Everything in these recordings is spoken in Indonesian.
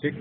Cek.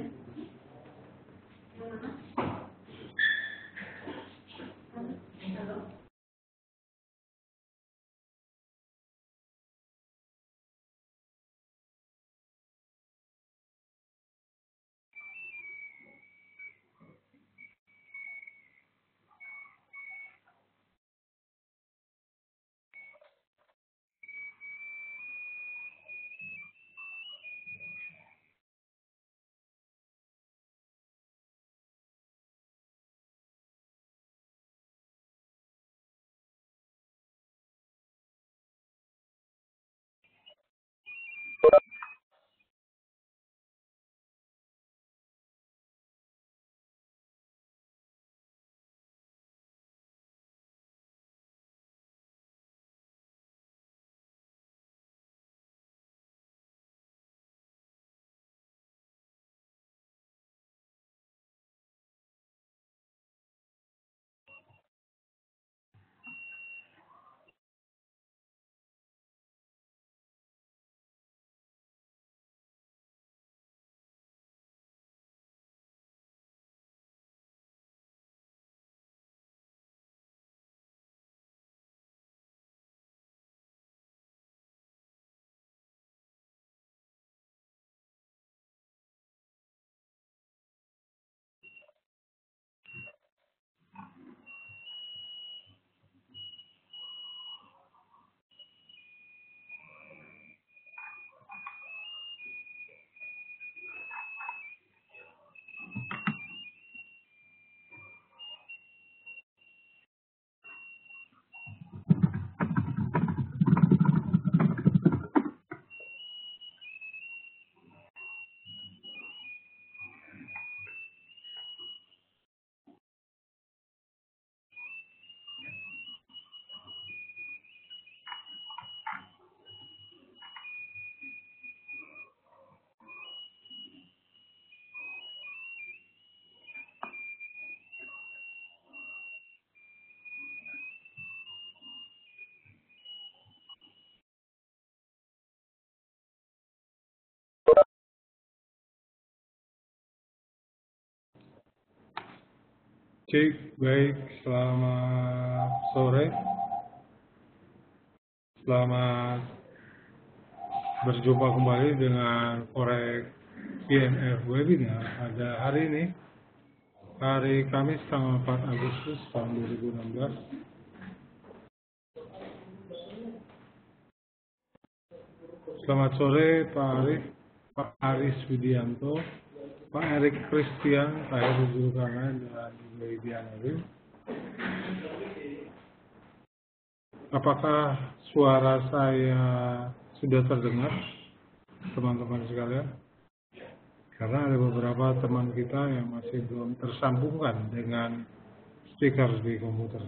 Cek, baik, selamat sore. Selamat berjumpa kembali dengan Forex IMF webinar pada hari ini, hari Kamis tanggal 4 Agustus tahun 2016. Selamat sore Pak Arif, Pak Aris Widianto, Pak Erik Christian, Pak Heru Zulkarnain, dan Ibu Widiana Rim. Apakah suara saya sudah terdengar, teman-teman sekalian? Karena ada beberapa teman kita yang masih belum tersambungkan dengan speaker di komputer.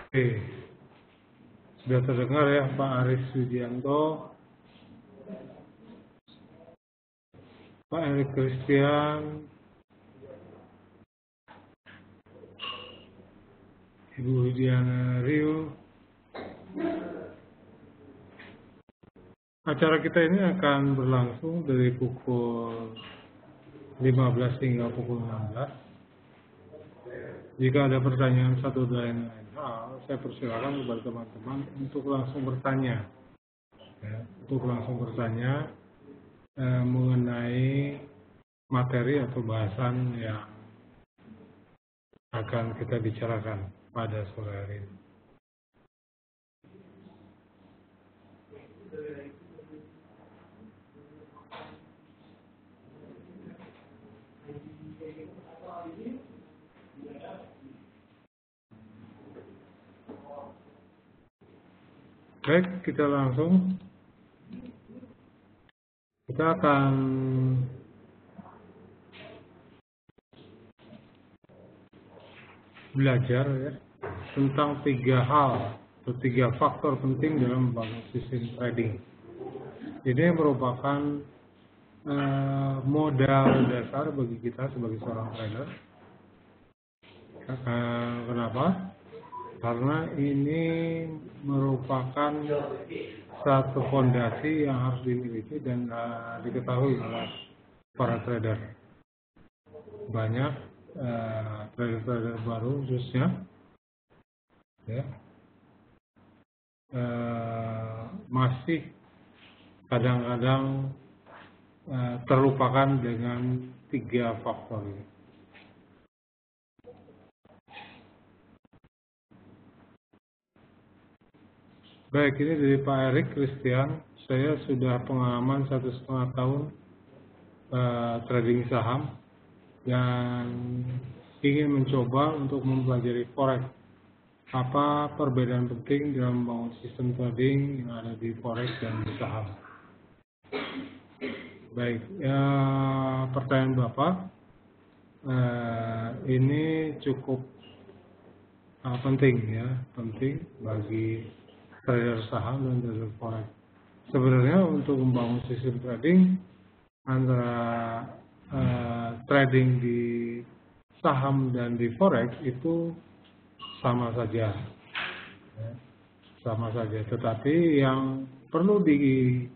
Oke, sudah terdengar ya Pak Aris Widianto, Pak Erik Christian, Ibu Widiana Rio. Acara kita ini akan berlangsung dari pukul 15 hingga pukul 16. Jika ada pertanyaan satu dan lain hal, saya persilakan kepada teman-teman untuk langsung bertanya. Ya, untuk langsung bertanya mengenai materi atau bahasan yang akan kita bicarakan pada sore hari ini. Baik, kita langsung. Kita akan belajar ya tentang 3 hal atau 3 faktor penting dalam membangun sistem trading. Ini merupakan modal dasar bagi kita sebagai seorang trader. Kenapa? Karena ini merupakan satu fondasi yang harus dimiliki dan diketahui oleh para trader. Banyak trader-trader baru khususnya ya, masih kadang-kadang terlupakan dengan 3 faktor ini. Baik, ini dari Pak Erik Christian. Saya sudah pengalaman 1,5 tahun trading saham dan ingin mencoba untuk mempelajari forex. Apa perbedaan penting dalam membangun sistem trading yang ada di forex dan di saham? Baik, pertanyaan Bapak ini cukup penting ya, penting bagi trader saham dan trader forex. Sebenarnya untuk membangun sistem trading antara trading di saham dan di forex itu sama saja, ya, sama saja. Tetapi yang perlu diketahui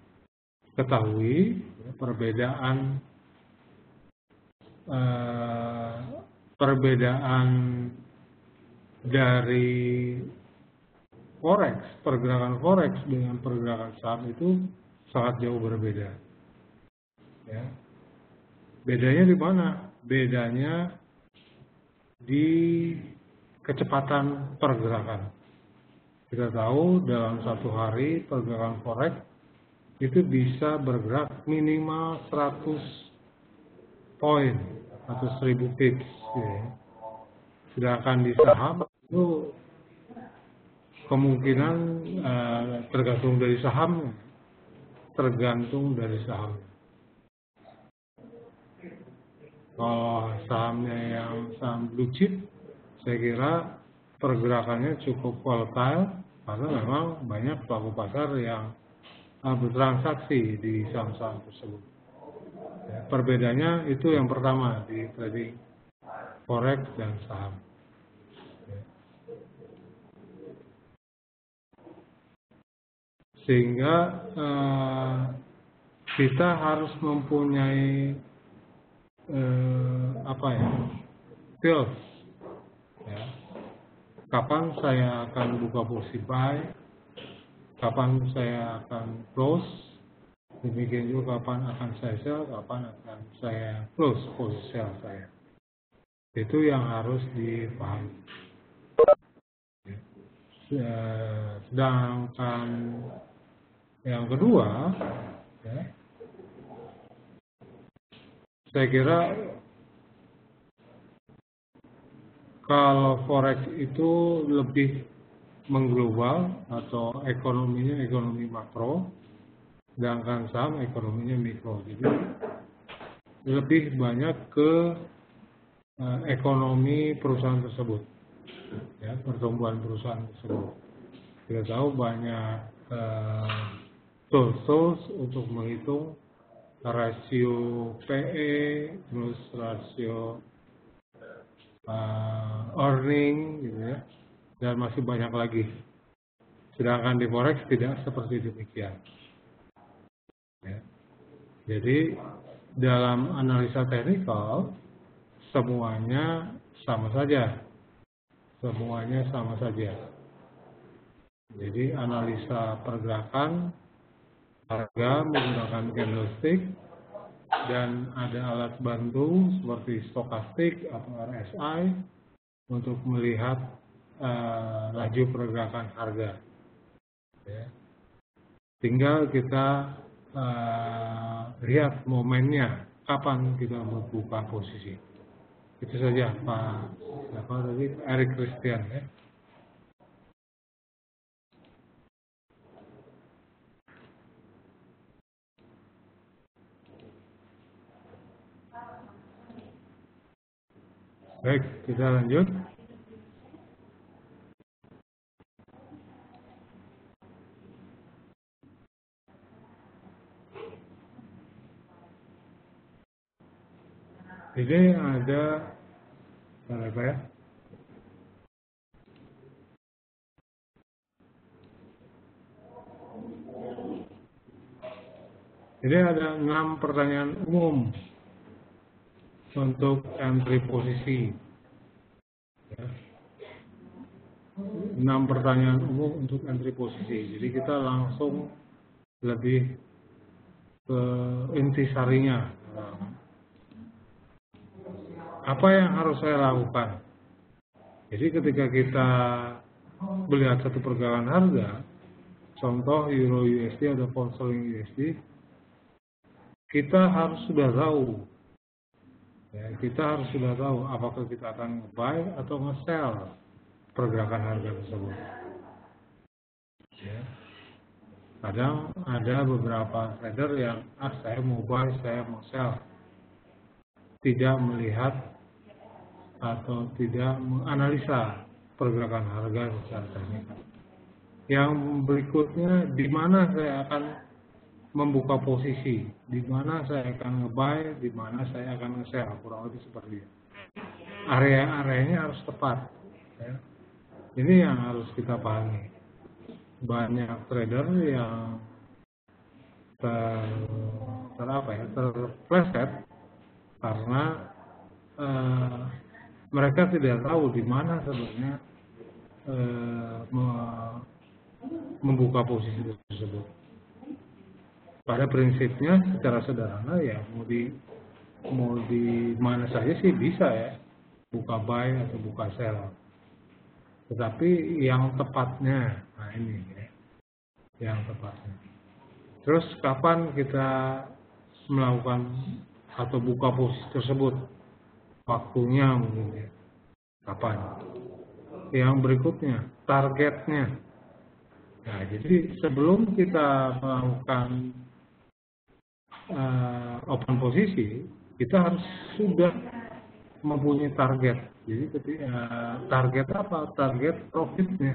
ya, perbedaan dari forex, pergerakan forex dengan pergerakan saham itu sangat jauh berbeda. Ya. Bedanya di mana? Bedanya di kecepatan pergerakan. Kita tahu dalam satu hari pergerakan forex itu bisa bergerak minimal 100 poin atau 1000 pips. Ya. Sedangkan di saham itu kemungkinan tergantung dari sahamnya. Kalau sahamnya yang saham blue chip, saya kira pergerakannya cukup volatile karena memang banyak pelaku pasar yang bertransaksi di saham-saham tersebut. Ya, perbedaannya itu yang pertama di trading forex dan saham. Ya. Sehingga kita harus mempunyai feels ya. Kapan saya akan buka posisi buy, kapan saya akan close, demikian juga kapan akan saya sell, kapan akan saya close posisi sell saya. Itu yang harus dipahami. Ya. Sedangkan yang kedua ya, saya kira kalau forex itu lebih mengglobal atau ekonominya ekonomi makro, sedangkan saham ekonominya mikro. Jadi lebih banyak ke ekonomi perusahaan tersebut, ya, pertumbuhan perusahaan tersebut. Kita tahu banyak tools untuk menghitung rasio PE, terus rasio earning, gitu ya, dan masih banyak lagi. Sedangkan di forex tidak seperti demikian. Ya. Jadi dalam analisa teknikal semuanya sama saja, Jadi analisa pergerakan harga menggunakan candlestick dan ada alat bantu seperti stokastik atau RSI untuk melihat laju pergerakan harga. Ya. Tinggal kita lihat momennya, kapan kita membuka posisi. Itu saja Pak Erik Christian ya. Baik, kita lanjut. Ini ada apa ya? Jadi ada 6 pertanyaan umum untuk entry posisi. Ya. 6 pertanyaan umum untuk entry posisi. Jadi kita langsung lebih ke intisarinya. Apa yang harus saya lakukan? Jadi ketika kita melihat satu pergerakan harga, contoh Euro USD atau Pound Sterling USD, kita harus sudah tahu, ya, apakah kita akan nge-buy atau nge-sell pergerakan harga tersebut. Ya. Kadang ada beberapa trader yang saya mau buy, saya mau sell, tidak melihat atau tidak menganalisa pergerakan harga secara teknikal. Yang berikutnya, di mana saya akan membuka posisi, di mana saya akan nge-buy, di mana saya akan nge-sell, kurang lebih seperti itu. Area-areanya harus tepat. Ya. Ini yang harus kita pahami. Banyak trader yang terpleset karena mereka tidak tahu di mana sebenarnya membuka posisi tersebut. Pada prinsipnya secara sederhana ya mau di mana saja sih bisa ya, buka buy atau buka sell. Tetapi yang tepatnya, nah ini ya, yang tepatnya. Terus kapan kita melakukan atau buka posisi tersebut? Waktunya mungkin ya. Kapan? Yang berikutnya, targetnya. Nah, jadi sebelum kita melakukan open posisi, kita harus sudah mempunyai target. Jadi target apa? Target profitnya.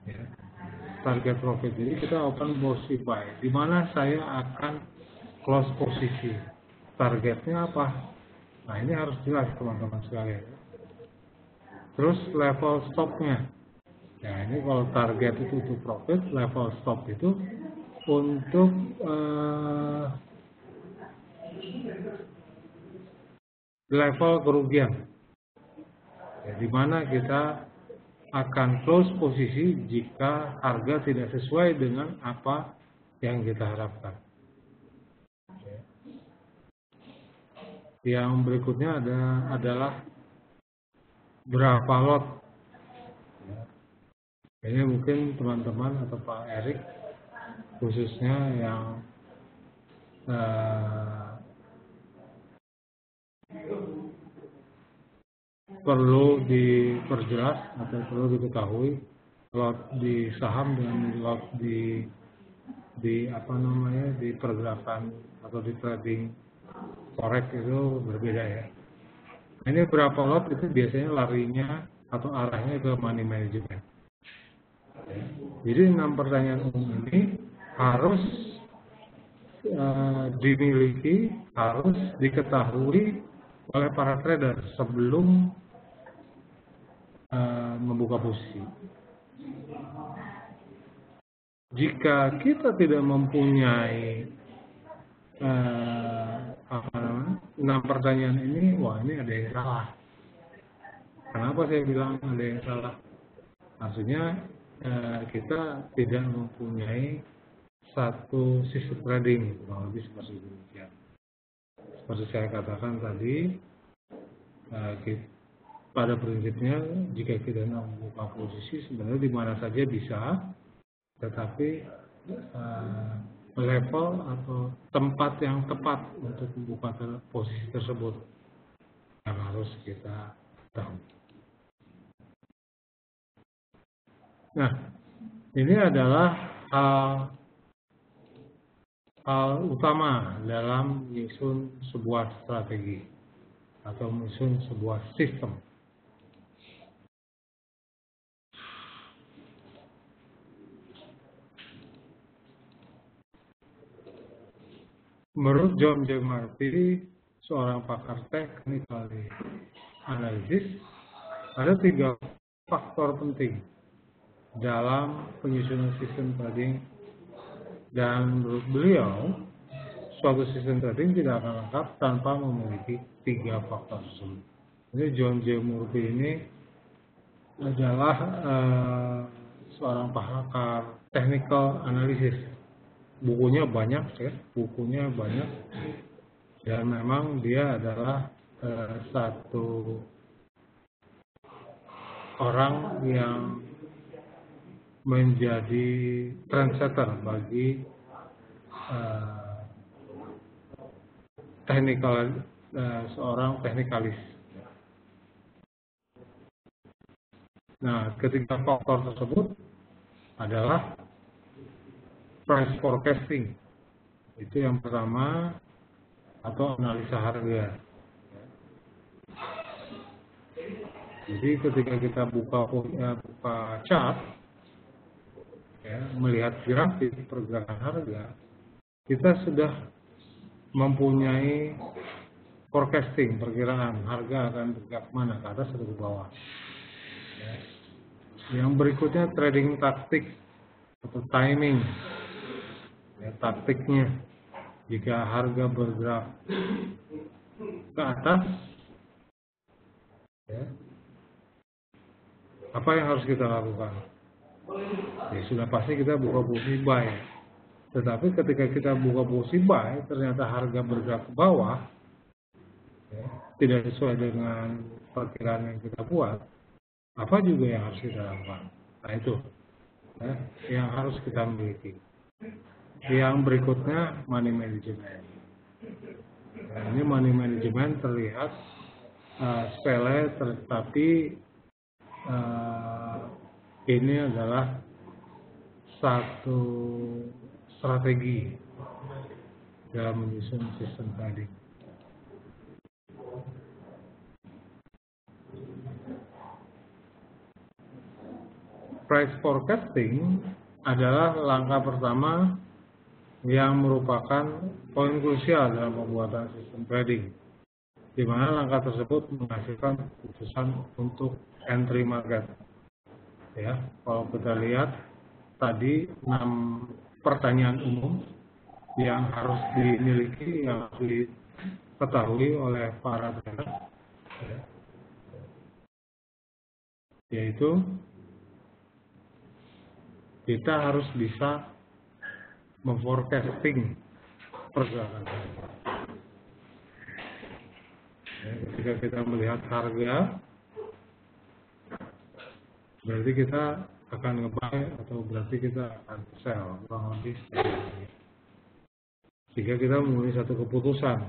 Ya. Target profit. Jadi kita open posisi buy. Di mana saya akan close posisi. Targetnya apa? Nah, ini harus jelas teman-teman sekalian. Terus level stopnya. Ya, ini kalau target itu untuk profit, level stop itu untuk level kerugian. Ya, di mana kita akan close posisi jika harga tidak sesuai dengan apa yang kita harapkan. Yang berikutnya adalah berapa lot. Ini mungkin teman-teman atau Pak Erik khususnya yang perlu diperjelas atau perlu diketahui. Lot di saham dengan lot di pergerakan atau di trading forex itu berbeda ya. Ini berapa lot itu biasanya larinya atau arahnya ke money management. Jadi 6 pertanyaan umum ini harus dimiliki, harus diketahui oleh para trader sebelum membuka posisi. Jika kita tidak mempunyai 6 pertanyaan ini, wah ini ada yang salah. Kenapa saya bilang ada yang salah? Artinya kita tidak mempunyai satu sistem trading, kurang lebih seperti demikian. Seperti saya katakan tadi, pada prinsipnya jika kita membuka posisi sebenarnya di mana saja bisa, tetapi level atau tempat yang tepat untuk membuka posisi tersebut yang harus kita tahu. Nah, ini adalah hal utama dalam menyusun sebuah strategi atau menyusun sebuah sistem. Menurut John J. Murphy, seorang pakar technical analysis, ada 3 faktor penting dalam penyusunan sistem trading, dan menurut beliau suatu sistem trading tidak akan lengkap tanpa memiliki 3 faktor tersebut. Jadi John J. Murphy ini adalah seorang pakar technical analysis. Bukunya banyak ya, dan memang dia adalah satu orang yang menjadi trendsetter bagi seorang teknikalis. Nah, ketiga faktor tersebut adalah price forecasting. Itu yang pertama, atau analisa harga. Jadi ketika kita buka chart, ya, melihat grafik pergerakan harga, kita sudah mempunyai forecasting, perkiraan harga akan bergerak mana, ke atas atau ke bawah. Ya. Yang berikutnya trading taktik atau timing, ya, taktiknya. Jika harga bergerak ke atas, ya, apa yang harus kita lakukan? Ya, sudah pasti kita buka posisi buy. Tetapi ketika kita buka posisi buy, ternyata harga bergerak ke bawah, ya, tidak sesuai dengan perkiraan yang kita buat, apa juga yang harus kita lakukan? Nah itu, ya, yang harus kita miliki. Yang berikutnya money management. Nah, ini money management terlihat sepele, tetapi ini adalah satu strategi dalam menyusun sistem trading. Price forecasting adalah langkah pertama yang merupakan poin krusial dalam pembuatan sistem trading, di mana langkah tersebut menghasilkan keputusan untuk entry market. Ya, kalau kita lihat tadi 6 pertanyaan umum yang harus dimiliki, yang harus diketahui oleh para trader, ya, yaitu kita harus bisa memforecasting pergerakan harga. Ya, ketika kita melihat harga, berarti kita akan nge-buy atau berarti kita akan sell, kurang lebih. Jika kita memiliki satu keputusan,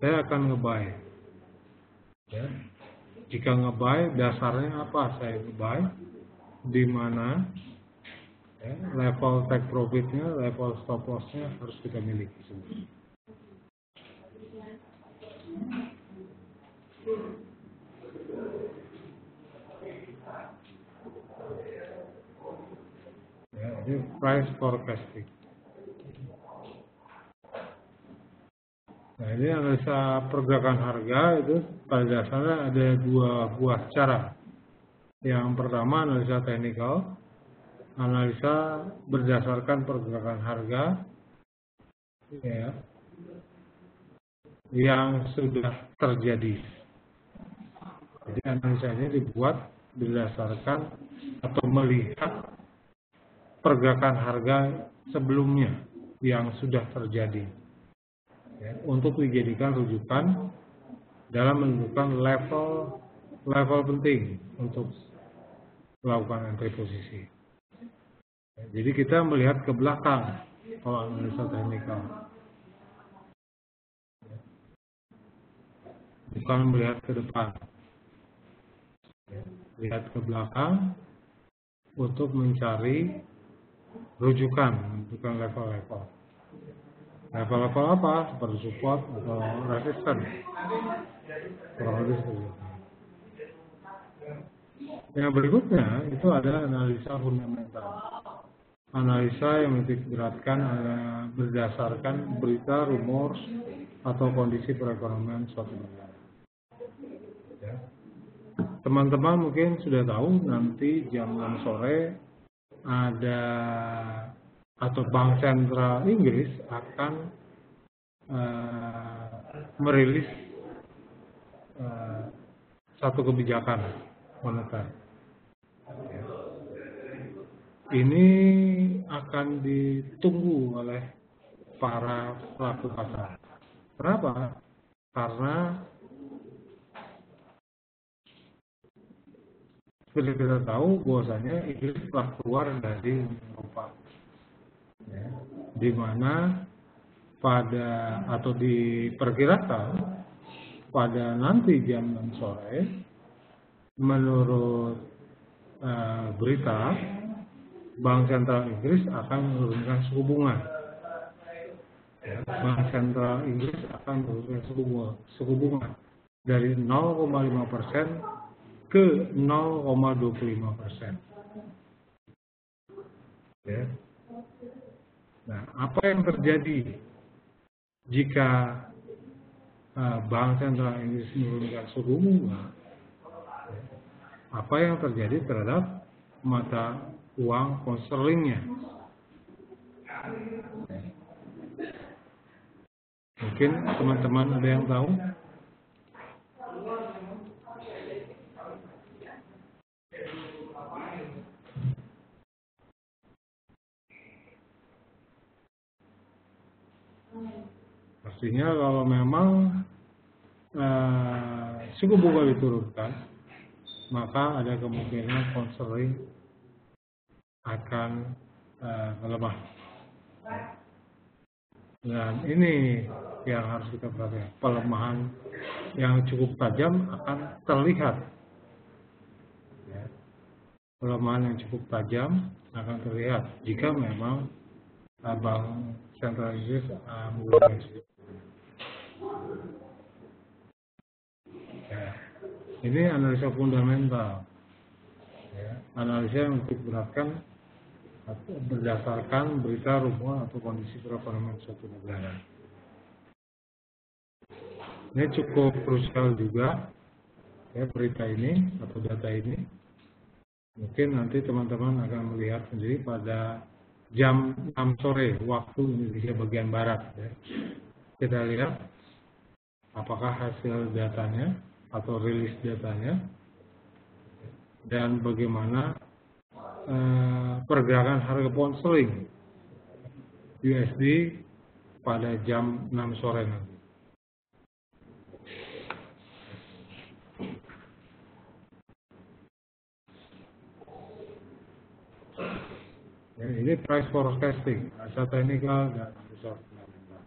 saya akan nge-buy. Ya. Jika nge-buy, dasarnya apa? Saya nge-buy di mana, ya, level take profitnya, level stop lossnya harus kita miliki semua. Ya, ini price forecasting. Nah, ini analisa pergerakan harga itu pada dasarnya ada 2 buah cara. Yang pertama analisa teknikal, analisa berdasarkan pergerakan harga, ya, yang sudah terjadi. Jadi analisanya dibuat berdasarkan atau melihat pergerakan harga sebelumnya yang sudah terjadi, ya, untuk dijadikan rujukan dalam menentukan level penting untuk melakukan entry posisi. Ya, jadi kita melihat ke belakang kalau analisa teknikal, ya, bukan melihat ke depan. Ya, lihat ke belakang untuk mencari rujukan, bukan level-level. Level-level apa? Seperti support atau resistance. Kurang lebih seperti itu. Yang berikutnya itu ada analisa fundamental. Analisa yang menitik beratkan berdasarkan berita, rumor, atau kondisi perekonomian suatu negara. Ya. Teman-teman mungkin sudah tahu nanti jam 6 sore ada atau Bank Sentral Inggris akan merilis satu kebijakan moneter. Ini akan ditunggu oleh para pelaku pasar. Kenapa? Karena seperti kita tahu bahwasanya Inggris telah keluar dari Uni Eropa, ya, di mana pada atau diperkirakan pada nanti jam 6 sore menurut berita Bank Sentral Inggris akan menurunkan suku bunga. Ya, Bank Sentral Inggris akan menurunkan suku bunga dari 0,5% ke 0,25%. Ya. Nah, apa yang terjadi jika Bank Sentral Inggris menurunkan suku bunga? Apa yang terjadi terhadap mata uang pound sterlingnya? Mungkin teman-teman ada yang tahu? Pastinya kalau memang suku bunga diturunkan, maka ada kemungkinan pound sterling akan melemah. Dan ini yang harus kita perhatikan, pelemahan yang cukup tajam akan terlihat. Ya. Pelemahan yang cukup tajam akan terlihat jika memang Bank Sentral Inggris menggunakan suku. Ya. Ini analisa fundamental, ya. Analisa yang diberatkan berdasarkan berita, rumusan atau kondisi perekonomian suatu negara. Ini cukup krusial juga, ya, berita ini atau data ini. Mungkin nanti teman-teman akan melihat sendiri pada jam 6 sore waktu Indonesia bagian barat. Ya. Kita lihat apakah hasil datanya atau rilis datanya dan bagaimana pergerakan harga pound sterling USD pada jam 6 sore nanti. Ya, ini price forecasting, analisa teknikal dan analisa fundamental.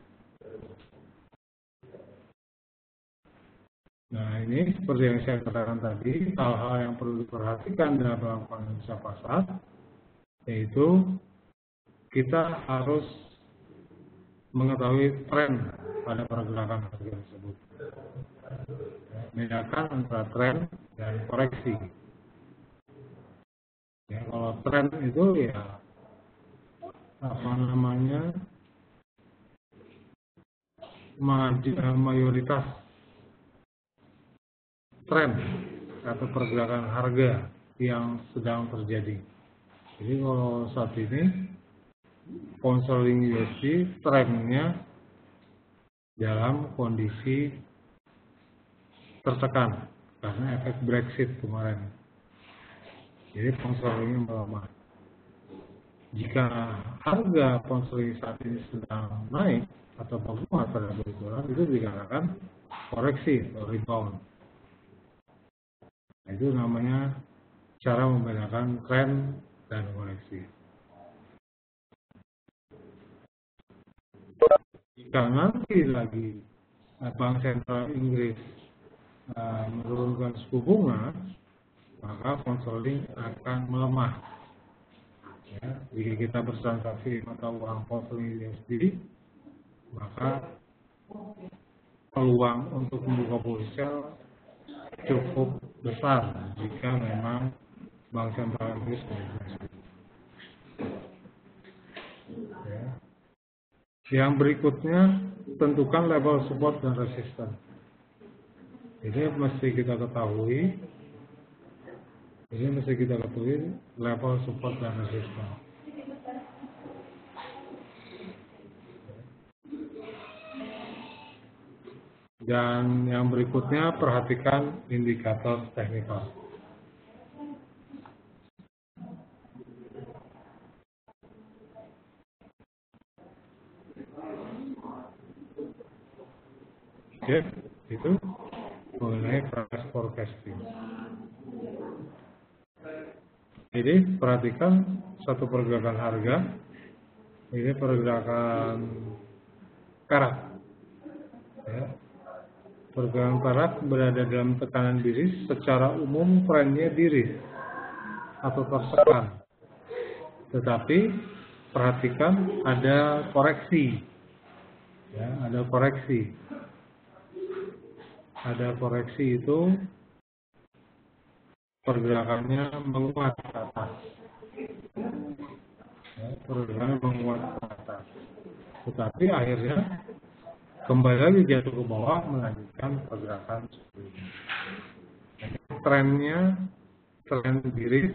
Nah, ini seperti yang saya katakan tadi, hal-hal yang perlu diperhatikan dalam analisa pasar, yaitu kita harus mengetahui tren pada pergerakan harga tersebut. Bedakan antara tren dan koreksi. Ya, kalau tren itu ya mayoritas tren atau pergerakan harga yang sedang terjadi. Jadi kalau saat ini pound sterling USD trennya dalam kondisi tertekan karena efek Brexit kemarin. Jadi pound sterlingnya melemah. Jika harga pound sterling saat ini sedang naik atau melemah terhadap dolar, itu dikatakan koreksi atau rebound. Nah, itu namanya cara membedakan tren dan koreksi. Jika nanti lagi Bank Sentral Inggris menurunkan suku bunga, maka pound sterling akan melemah. Ya, jika kita bertransaksi mata uang pound sterling USD, maka peluang untuk membuka position cukup besar jika memang Bank Sentral Inggris menurunkan suku. Ya. Yang berikutnya, tentukan level support dan resistance. Ini mesti kita ketahui. Level support dan resistance. Dan yang berikutnya, perhatikan indikator teknikal. Oke, itu mengenai price forecasting. Jadi perhatikan satu pergerakan harga, ini pergerakan perak. Ya. Pergerakan perak berada dalam tekanan biris, secara umum trennya biris atau tertekan. Tetapi perhatikan ada koreksi. Ya, ada koreksi. Ada koreksi itu pergerakannya menguat ke atas. Ya, pergerakannya menguat ke atas. Tetapi akhirnya kembali lagi jatuh ke bawah, melanjutkan pergerakan sebelumnya. Trennya tren biris.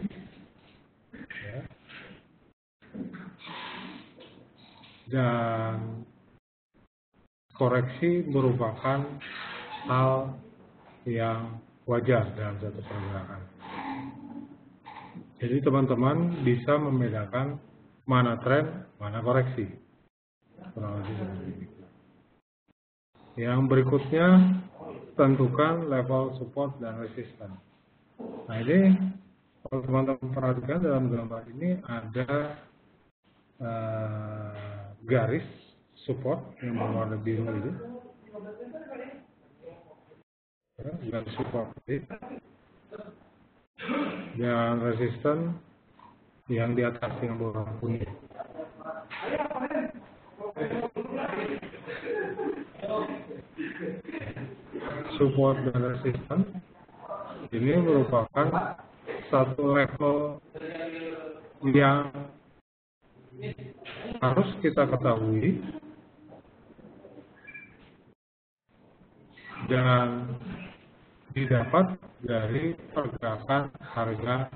Ya. Dan koreksi merupakan hal yang wajar dalam satu pergerakan. Jadi teman-teman bisa membedakan mana tren, mana koreksi. Kurang lebih seperti itu. Yang berikutnya, tentukan level support dan resistance. Nah ini, kalau teman-teman perhatikan dalam gambar ini ada garis support yang berwarna biru itu. Garis support ini. Dan resisten yang di atas yang berwarna kuning. Support dan resisten ini merupakan satu level yang harus kita ketahui dan didapat dari pergerakan harga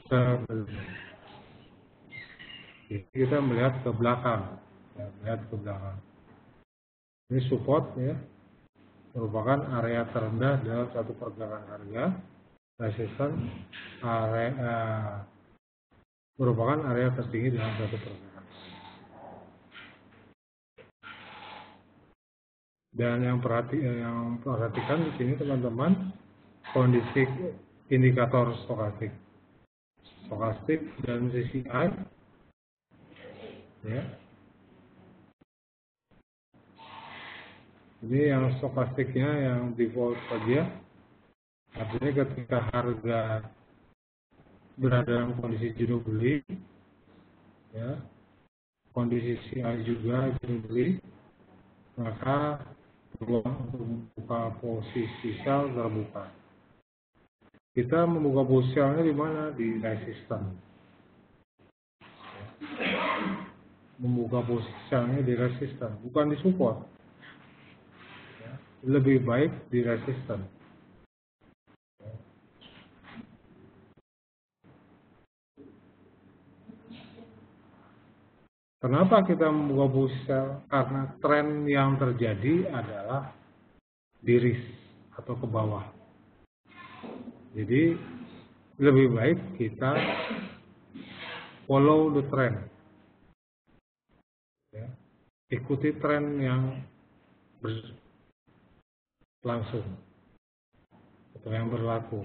sebelumnya. Kita melihat ke belakang, Ini support ya, merupakan area terendah dalam satu pergerakan harga. Resisten merupakan area tertinggi dalam satu pergerakan. Dan yang perhatikan di sini teman-teman, kondisi indikator stokastik dan CCI, ya. Ini yang stokastiknya yang default saja, artinya ketika harga berada dalam kondisi jual beli, ya, kondisi CCI juga jual beli, maka peluang untuk membuka posisi sell terbuka. Kita membuka posisi sellnya di mana? Di resisten. Membuka posisi sellnya di resisten, bukan di support. Ya, lebih baik di resisten. Kenapa kita membuka posisi sell? Karena tren yang terjadi adalah biris atau ke bawah. Jadi lebih baik kita follow the trend. Ya. Ikuti tren yang berlangsung atau yang berlaku.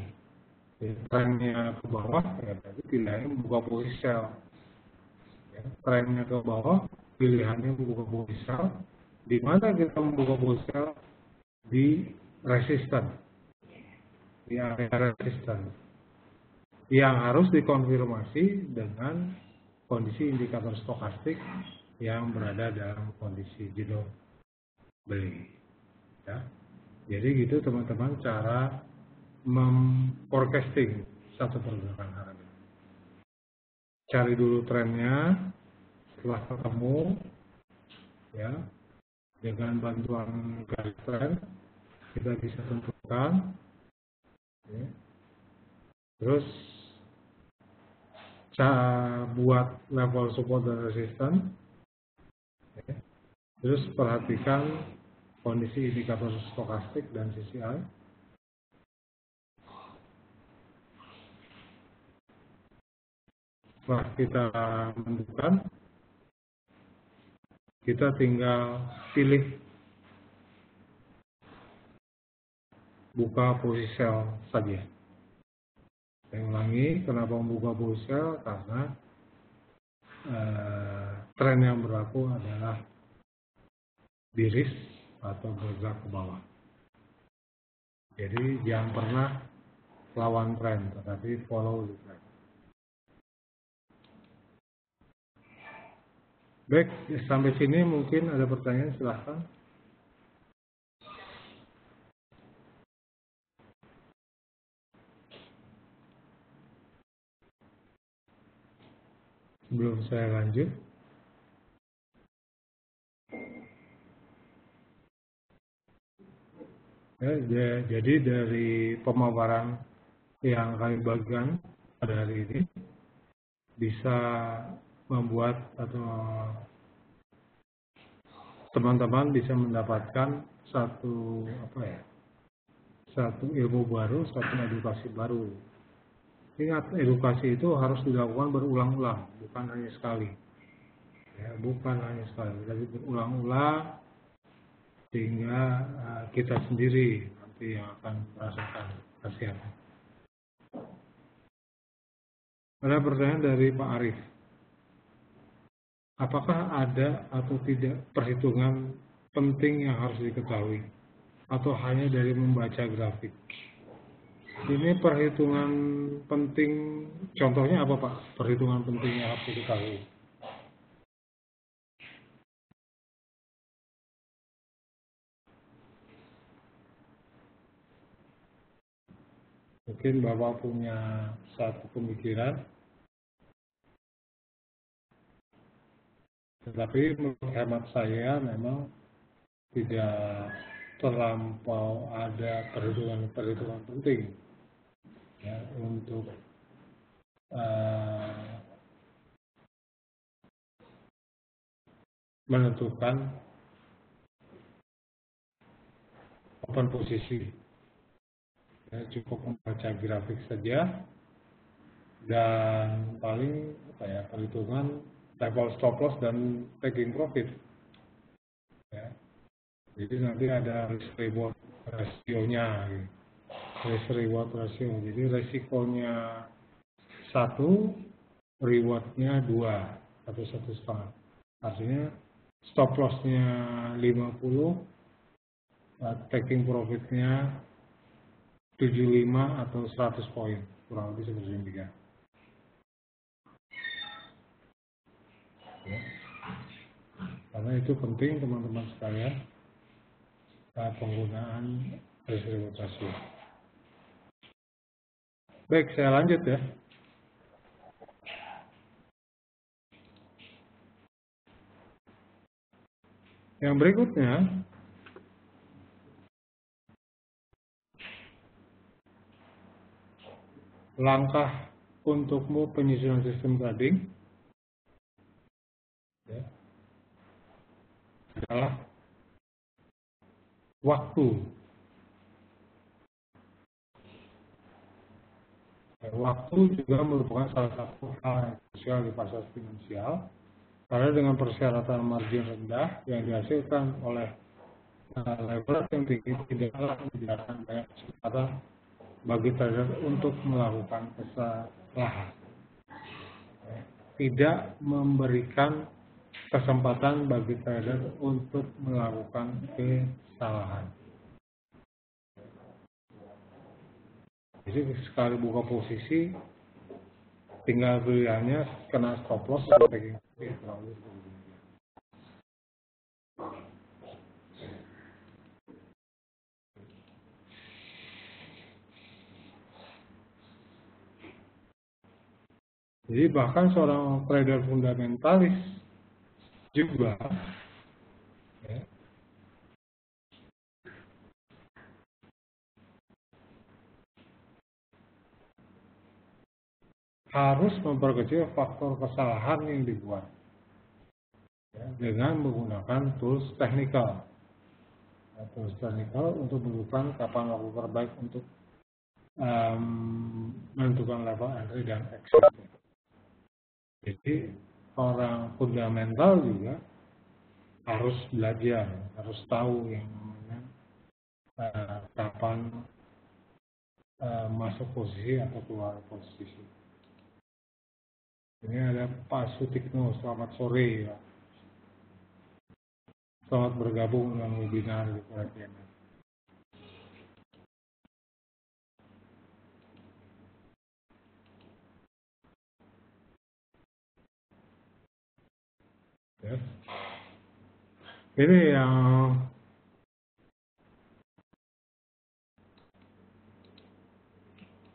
Jadi, trennya ke bawah, ya berarti pilihannya membuka posisi sell. Ya, trennya ke bawah, pilihannya membuka posisi sell. Di mana kita membuka posisi sell? Di resisten, di area resisten, yang harus dikonfirmasi dengan kondisi indikator stokastik yang berada dalam kondisi jual beli. Ya. Jadi gitu teman-teman cara memforecasting satu pergerakan harga. Cari dulu trennya, setelah ketemu ya. Dengan bantuan garis tren kita bisa tentukan, ya. Terus cara buat level support dan resistance, ya. Terus perhatikan kondisi indikator stokastik dan CCI. Setelah kita menentukan, kita tinggal pilih buka posisi sell saja. Saya ulangi, kenapa membuka posisi sell? Karena tren yang berlaku adalah bearish atau bergerak ke bawah. Jadi jangan pernah lawan tren, tetapi follow the trend. Baik, sampai sini mungkin ada pertanyaan, silahkan. Sebelum saya lanjut, ya, jadi dari pemaparan yang kami bagikan pada hari ini bisa membuat atau teman-teman bisa mendapatkan satu ilmu baru, satu edukasi baru. Ingat, edukasi itu harus dilakukan berulang-ulang, bukan hanya sekali. Ya, bukan hanya sekali, tapi berulang-ulang sehingga kita sendiri nanti yang akan merasakan hasilnya. Ada pertanyaan dari Pak Arif. Apakah ada atau tidak perhitungan penting yang harus diketahui? Atau hanya dari membaca grafik? Ini perhitungan penting, contohnya apa Pak? Perhitungan penting yang harus diketahui. Mungkin Bapak punya satu pemikiran, tetapi menurut hemat saya memang tidak terlampau ada perhitungan penting ya, untuk menentukan open posisi. Ya, cukup membaca grafik saja dan paling perhitungan level stop loss dan taking profit. Ya. Jadi nanti ada risk reward rasionya, risk reward ratio. Jadi resikonya 1, rewardnya 2 atau 1,5. Artinya stop lossnya 50, taking profitnya 75 atau 100 poin, kurang lebih seperti ini. Ya. Karena itu penting teman-teman sekalian, penggunaan risk reward ratio. Baik, saya lanjut ya. Yang berikutnya, langkah untukmu penyusunan sistem trading ya, adalah waktu. Waktu juga merupakan salah satu hal yang krusial di pasar finansial, karena dengan persyaratan margin rendah yang dihasilkan oleh leverage yang tinggi tidaklah menjadikan banyak kesempatan bagi trader untuk melakukan kesalahan. Tidak memberikan kesempatan bagi trader untuk melakukan kesalahan. Jadi sekali buka posisi, tinggal pilihannya kena stop loss atau taking profit. Jadi bahkan seorang trader fundamentalis juga Ya. Harus memperkecil faktor kesalahan yang dibuat, ya, dengan menggunakan tools teknikal. Tools teknikal untuk menentukan kapan waktu terbaik untuk menentukan level entry dan exit. Jadi orang fundamental juga harus belajar, harus tahu yang namanya kapan masuk posisi atau keluar posisi. Ini ada Pak Sutikno, selamat sore ya. Selamat bergabung dengan webinar di perhatian. Ya. Ini yang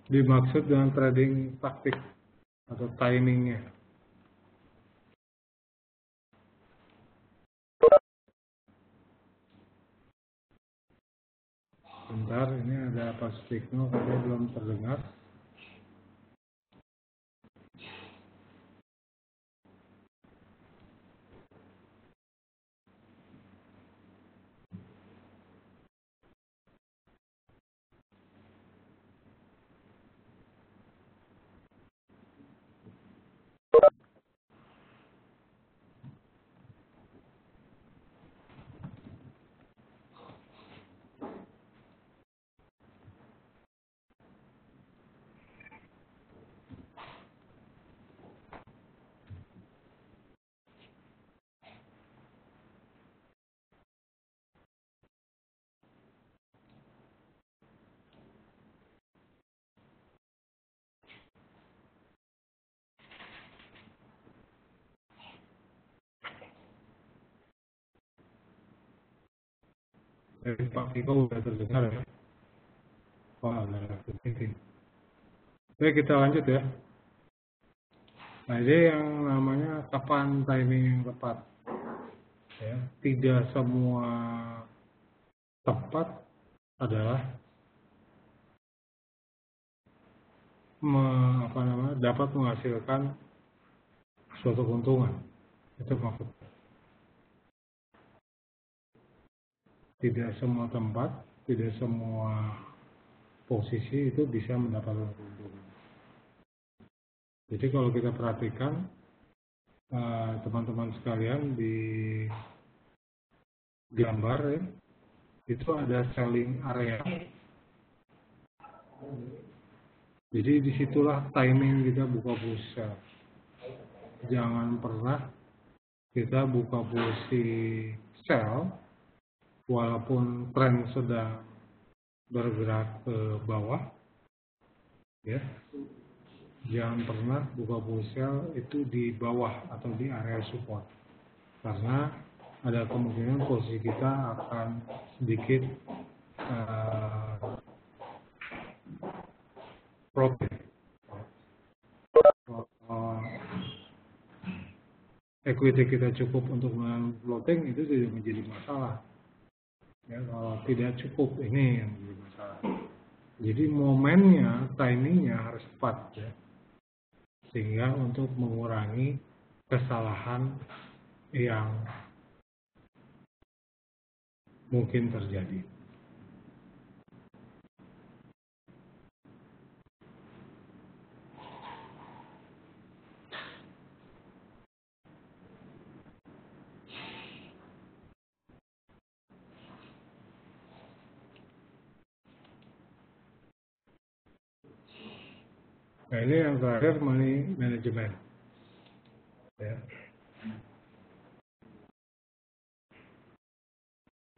dimaksud dengan trading taktik atau timingnya. Bentar, ini ada Pak Sutikno, katanya belum terdengar. Dari Pak Viko sudah terdengar ya. Wah, ada penting. Oke, kita lanjut ya. Nah, ini yang namanya kapan timing yang tepat. Ya, tidak semua tepat adalah dapat menghasilkan suatu keuntungan. Itu maksudnya. Tidak semua tempat, tidak semua posisi itu bisa mendapatkan keuntungan. Jadi kalau kita perhatikan teman-teman sekalian di gambar ya, itu ada selling area. Jadi disitulah timing kita buka pusat. Jangan pernah kita buka posisi sell walaupun tren sedang bergerak ke bawah, ya. Jangan pernah buka posisi sell itu di bawah atau di area support, karena ada kemungkinan posisi kita akan sedikit profit. Equity kita cukup untuk menanam floating itu tidak menjadi masalah. Ya, kalau tidak cukup ini yang menjadi masalah. Jadi momennya, timingnya harus tepat ya, sehingga untuk mengurangi kesalahan yang mungkin terjadi. Nah, ini yang terakhir, money management. Ya.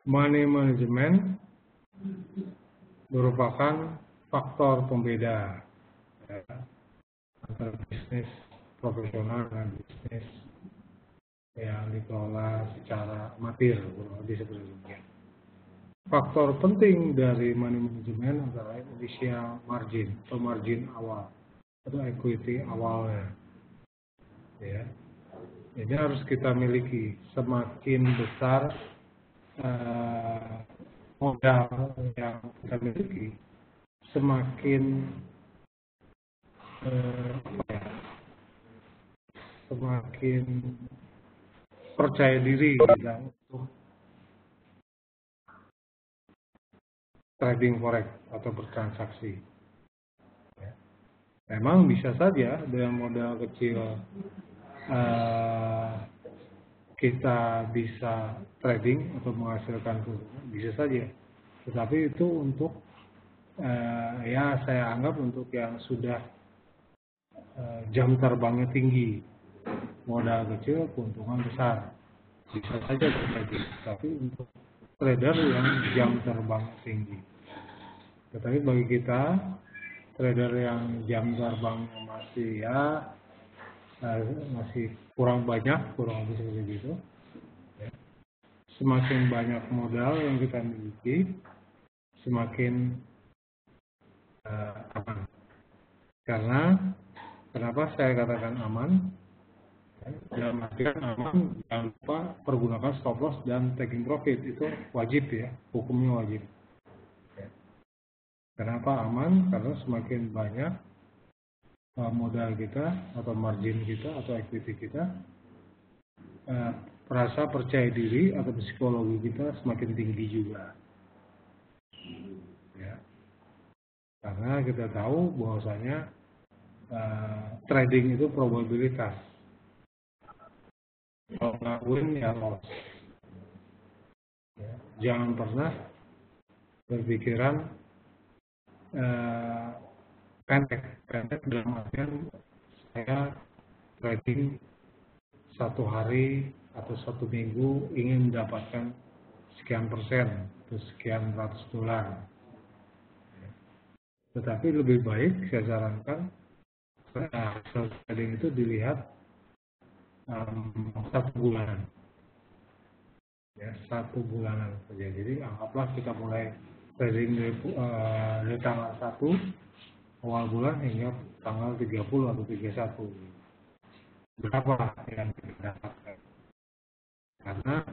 Money management merupakan faktor pembeda ya, antara bisnis profesional dan bisnis yang dikelola secara amatir, lebih seperti itu. Faktor penting dari money management adalah initial margin atau margin awal atau equity awalnya. Ya. Ini harus kita miliki. Semakin besar eh, modal yang kita miliki, semakin apa ya, semakin percaya diri kita untuk trading forex atau bertransaksi. Ya. Memang bisa saja dengan modal kecil kita bisa trading atau menghasilkan keuntungan, bisa saja. Tetapi itu untuk ya saya anggap untuk yang sudah jam terbangnya tinggi, modal kecil, keuntungan besar, bisa saja terjadi. Tapi untuk trader yang jam terbang tinggi. Tetapi bagi kita, trader yang jam terbangnya masih masih kurang banyak, kurang lebih seperti itu. Ya. Semakin banyak modal yang kita miliki, semakin aman. Karena kenapa saya katakan aman? Dalam artian aman, jangan lupa pergunakan stop loss dan taking profit, itu wajib ya, hukumnya wajib. Kenapa aman? Karena semakin banyak modal kita atau margin kita atau equity kita, rasa percaya diri atau psikologi kita semakin tinggi juga. Ya. Karena kita tahu bahwasanya trading itu probabilitas. Kalau nggak win ya loss. Ya. Jangan pernah berpikiran pendek dalam artian saya trading satu hari atau satu minggu ingin mendapatkan sekian persen atau sekian ratus dolar. Tetapi lebih baik saya sarankan hasil trading itu dilihat satu bulanan, ya, satu bulanan saja. Jadi anggaplah kita mulai trading dari tanggal 1 awal bulan hingga tanggal 30 atau 31. Berapa yang kita dapatkan? Karena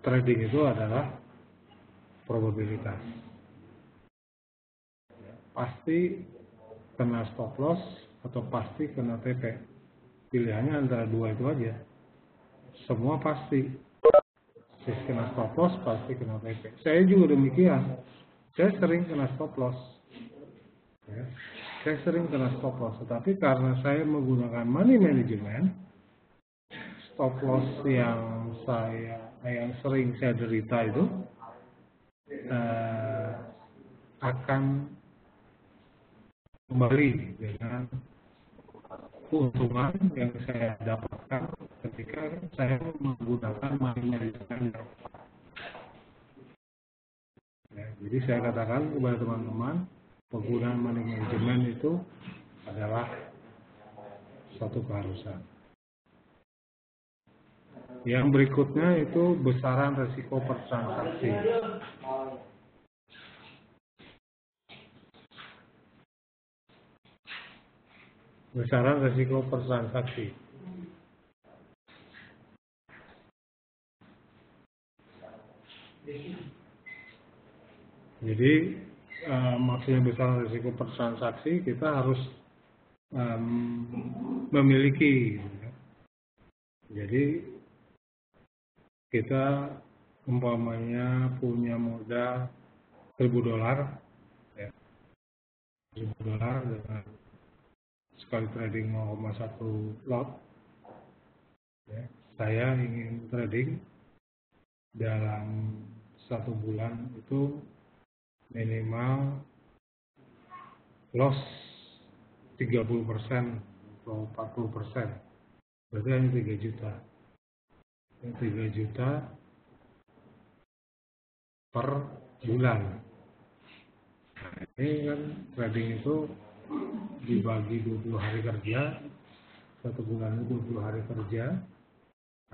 trading itu adalah probabilitas. Ya, pasti kena stop loss atau pasti kena TP. Pilihannya antara dua itu aja. Semua pasti. Kena stop loss, pasti kena TP. Saya juga demikian. Saya sering kena stop loss. Ya. Saya sering kena stop loss. Tetapi karena saya menggunakan money management, stop loss yang sering saya derita itu akan kembali dengan keuntungan yang saya dapatkan ketika saya menggunakan money management. Ya, jadi saya katakan kepada teman-teman, penggunaan money management itu adalah suatu keharusan. Yang berikutnya itu besaran resiko per transaksi. Besaran resiko per transaksi. Jadi maksudnya besaran resiko per transaksi, kita harus memiliki. Jadi kita umpamanya punya modal $1.000, ya, $1.000 dengan sekali trading 0,1 lot. Ya, saya ingin trading dalam 1 bulan itu minimal loss 30% atau 40%. Berarti hanya 3 juta. 3 juta per bulan. Nah, ini kan trading itu dibagi 20 hari kerja, 1 bulan itu 20 hari kerja,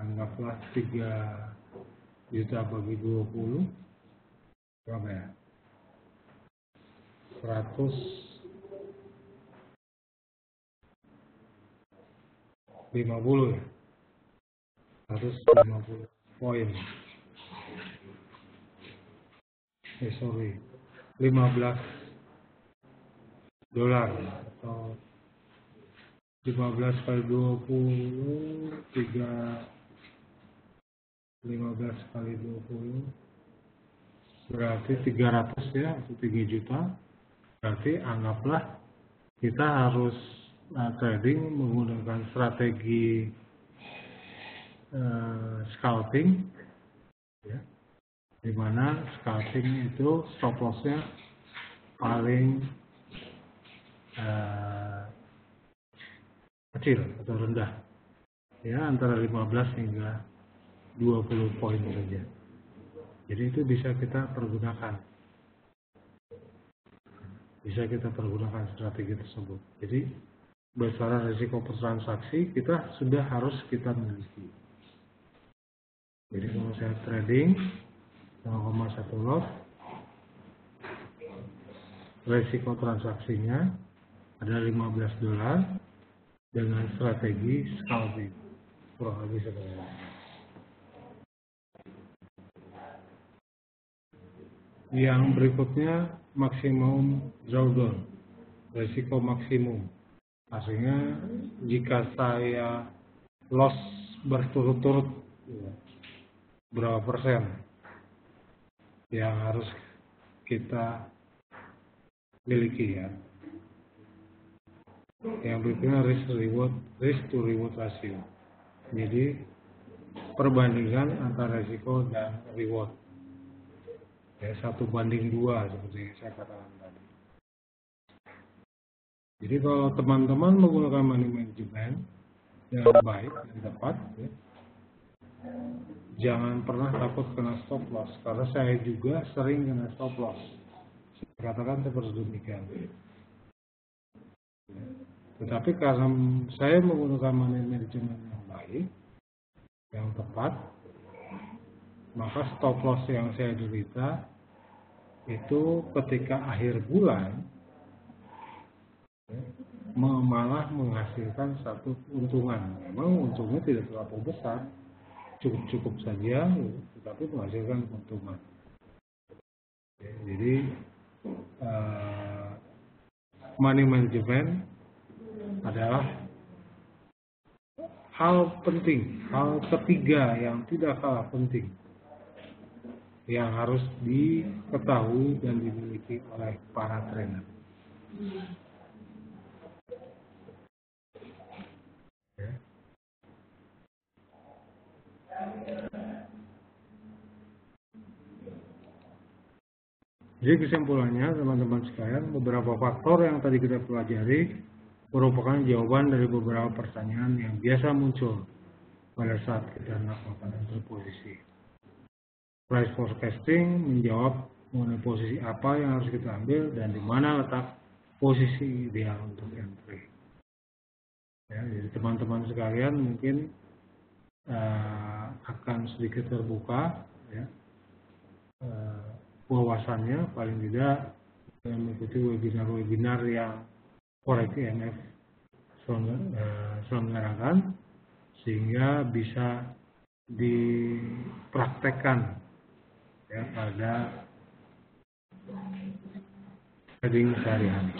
anggaplah 3 juta bagi 20, berapa ya? 150 ya? 150 poin. $15 atau 15 kali 20, 15 kali 20 berarti 300 ya, atau 3 juta. Berarti anggaplah kita harus trading menggunakan strategi scalping ya, dimana scalping itu stop lossnya paling kecil atau rendah ya, antara 15 hingga 20 poin saja. Jadi itu bisa kita pergunakan strategi tersebut. Jadi besaran risiko per transaksi harus kita miliki. Jadi kalau saya trading 0,1 lot, risiko transaksinya ada $15 dengan strategi scalping, kurang lebih seperti itu. Yang berikutnya maksimum drawdown, risiko maksimum. Artinya jika saya loss berturut-turut berapa persen yang harus kita miliki ya. Yang berikutnya risk to reward ratio. Jadi perbandingan antara risiko dan reward ya, 1:2 seperti yang saya katakan tadi. Jadi kalau teman-teman menggunakan money management dengan baik dan tepat ya, jangan pernah takut kena stop loss, karena saya juga sering kena stop loss. Saya katakan seperti demikian. Tetapi karena saya menggunakan money management yang baik, yang tepat, maka stop loss yang saya derita itu ketika akhir bulan malah menghasilkan satu keuntungan. Memang untungnya tidak terlalu besar, cukup saja, tetapi menghasilkan keuntungan. Jadi money management adalah hal penting, hal ketiga yang tidak kalah penting yang harus diketahui dan dimiliki oleh para trainer. Jadi kesimpulannya teman-teman sekalian, beberapa faktor yang tadi kita pelajari merupakan jawaban dari beberapa pertanyaan yang biasa muncul pada saat kita melakukan entry posisi. Price forecasting menjawab mengenai posisi apa yang harus kita ambil dan di mana letak posisi ideal untuk entry. Ya, jadi teman-teman sekalian mungkin akan sedikit terbuka ya, wawasannya, paling tidak mengikuti webinar-webinar yang Forex IMF selenggarakan, sehingga bisa dipraktekkan ya pada trading sehari-hari.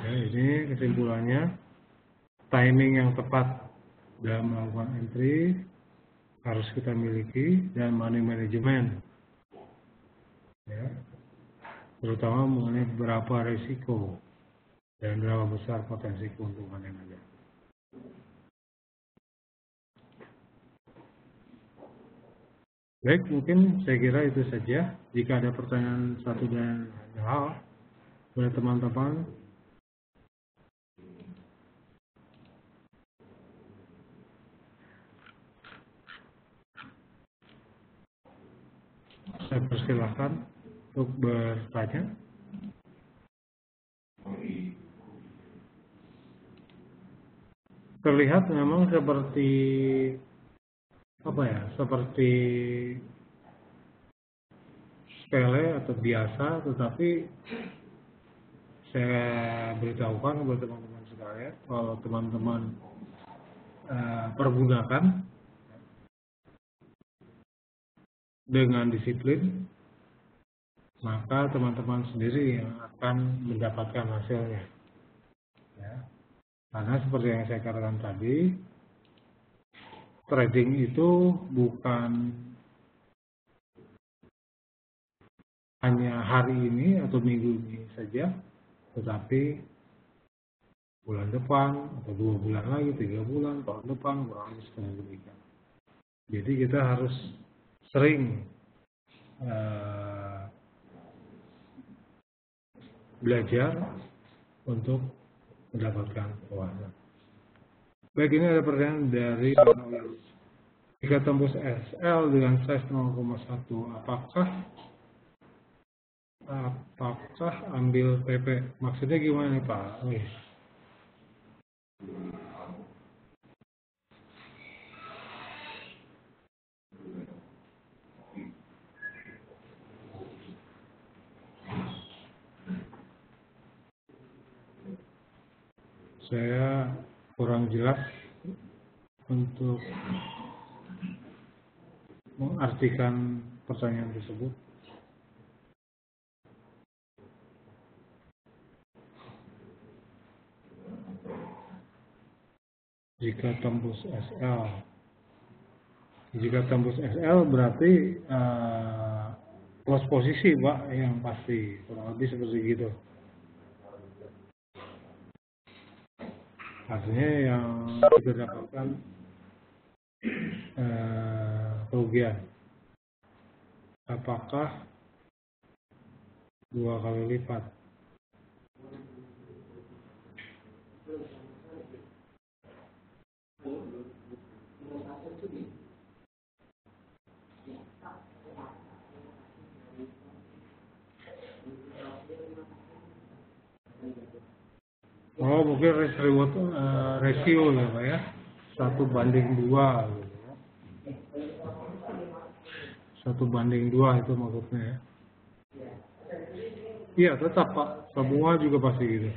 Ya, ini kesimpulannya, timing yang tepat dalam melakukan entry harus kita miliki, dan money management ya, terutama mengenai berapa risiko dan berapa besar potensi keuntungan yang ada. Baik, mungkin saya kira itu saja. Jika ada pertanyaan satu dan lain hal pada teman-teman, saya persilahkan untuk bertanya. Terlihat memang seperti seperti sepele atau biasa, tetapi saya beritahukan kepada teman-teman sekalian sekalian, kalau teman-teman pergunakan dengan disiplin, maka teman-teman sendiri yang akan mendapatkan hasilnya. Ya. Karena seperti yang saya katakan tadi, trading itu bukan hanya hari ini atau minggu ini saja, tetapi bulan depan, atau 2 bulan lagi, 3 bulan, tahun depan, kurang lebih seperti demikian. Jadi kita harus sering belajar untuk mendapatkan keuangan. Baik, ini ada pertanyaan dari jika tembus SL dengan size 0,1, apakah ambil PP? Maksudnya gimana nih Pak? Saya kurang jelas untuk mengartikan pertanyaan tersebut. Jika tembus SL berarti close posisi Pak, yang pasti kurang lebih seperti gitu. Artinya yang kita dapatkan kerugian. Apakah 2 kali lipat? Oh, mungkin risk reward ratio ya Pak ya, 1:2 gitu ya. 1:2 itu maksudnya ya. Iya tetap Pak, semua juga pasti gitu.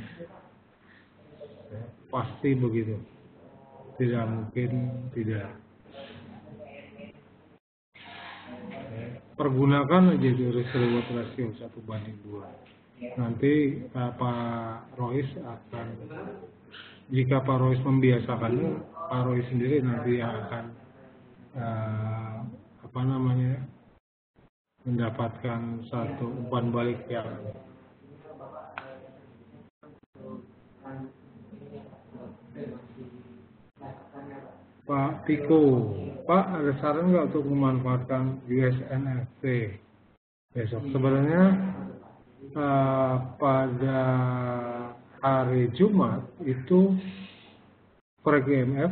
Pasti begitu. Tidak mungkin tidak. Pergunakan aja itu risk reward ratio 1:2. Nanti Pak Rois akan, jika Pak Rois membiasakannya, Pak Rois sendiri nanti yang akan mendapatkan satu umpan balik yang Pak Tiko. Pak, ada saran nggak untuk memanfaatkan USNFT besok? Sebenarnya pada hari Jumat itu GMF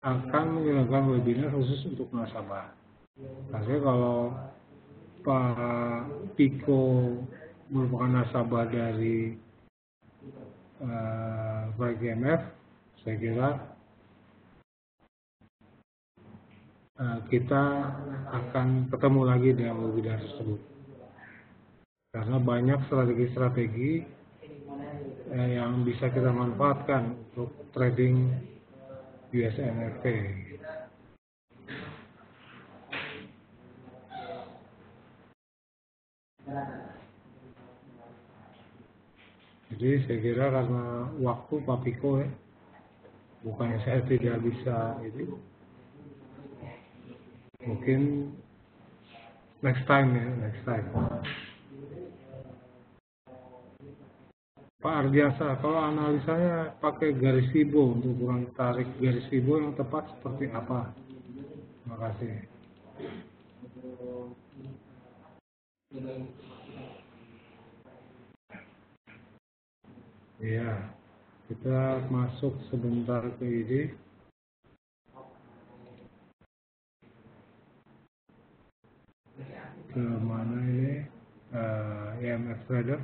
akan menyelenggarakan webinar khusus untuk nasabah. Artinya kalau Pak Tiko merupakan nasabah dari GMF, saya kira kita akan ketemu lagi dengan webinar tersebut. Karena banyak strategi-strategi yang bisa kita manfaatkan untuk trading USNFT. Jadi saya kira karena waktu Pak Piko ya, bukannya saya tidak bisa itu, mungkin next time. Pak Ardiasa, kalau analisanya pakai garis Fibo untuk ukuran tarik garis Fibo yang tepat seperti apa? Terima kasih. Ya, kita masuk sebentar ke ide. Ke mana ini? EMF Trader.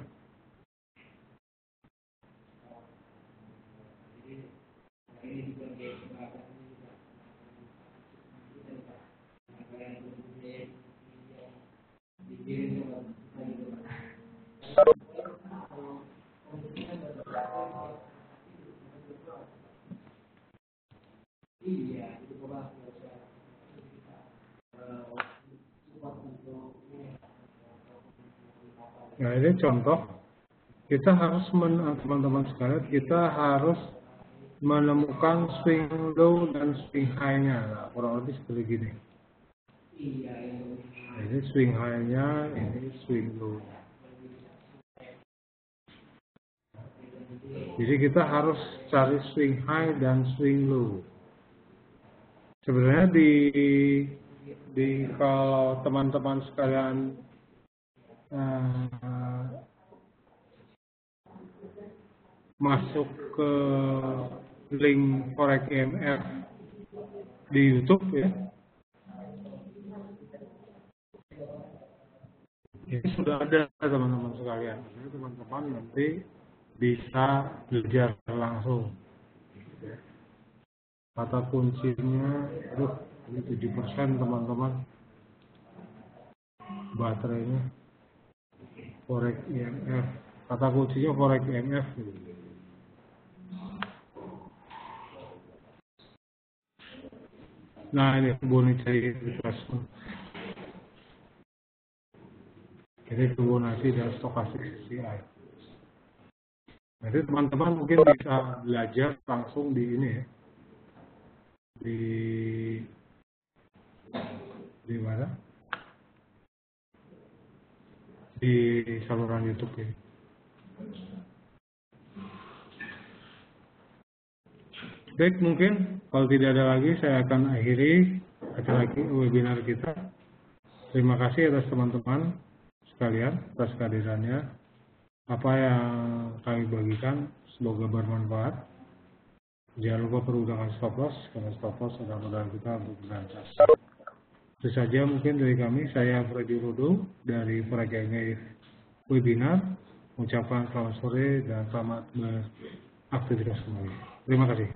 Nah, ini contoh. Kita harus, teman-teman sekalian, kita harus menemukan swing low dan swing high-nya. Nah, kurang lebih seperti gini. Nah, ini swing high-nya, ini swing low. Jadi kita harus cari swing high dan swing low. Sebenarnya di kalau teman-teman sekalian masuk ke link Forex EMF di YouTube ya, ini sudah ada teman-teman sekalian. Jadi teman-teman nanti bisa belajar langsung. Kata kuncinya, ini 7% teman-teman baterainya Forex EMF. Kata kuncinya Forex EMF. Nah, ini Fibonacci retracement. Ini Fibonacci dan stokastik CCI. Jadi teman-teman mungkin bisa belajar langsung di ini ya. Di mana? Di saluran YouTube ini. Baik, mungkin kalau tidak ada lagi saya akan akhiri acara webinar kita. Terima kasih atas teman-teman sekalian atas kehadirannya. Apa yang kami bagikan semoga bermanfaat. Jangan lupa pergunakan stop loss karena stop loss adalah modal kita untuk berinvestasi. Itu saja mungkin dari kami. Saya Freddy Rudo dari Forex Webinar. Mengucapkan selamat sore dan selamat beraktivitas kembali. Terima kasih.